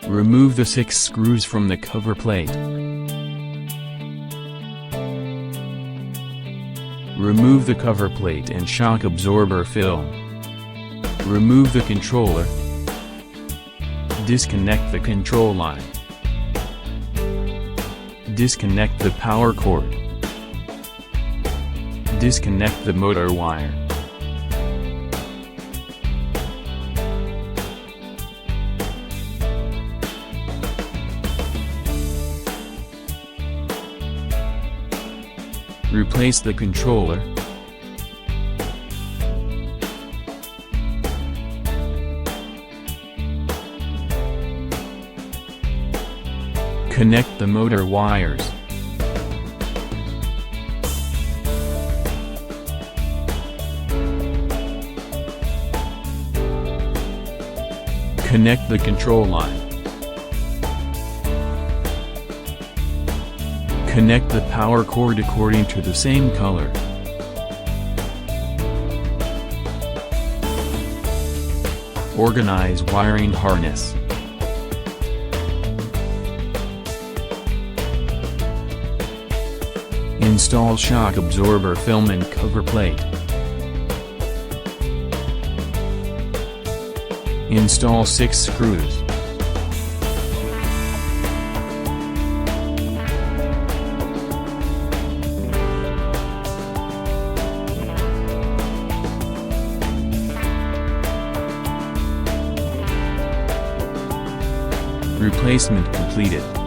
Remove the 6 screws from the cover plate. Remove the cover plate and shock absorber film. Remove the controller. Disconnect the control line. Disconnect the power cord. Disconnect the motor wire. Replace the controller. Connect the motor wires. Connect the control line. Connect the power cord according to the same color. Organize wiring harness. Install shock absorber film and cover plate. Install 6 screws. Replacement completed.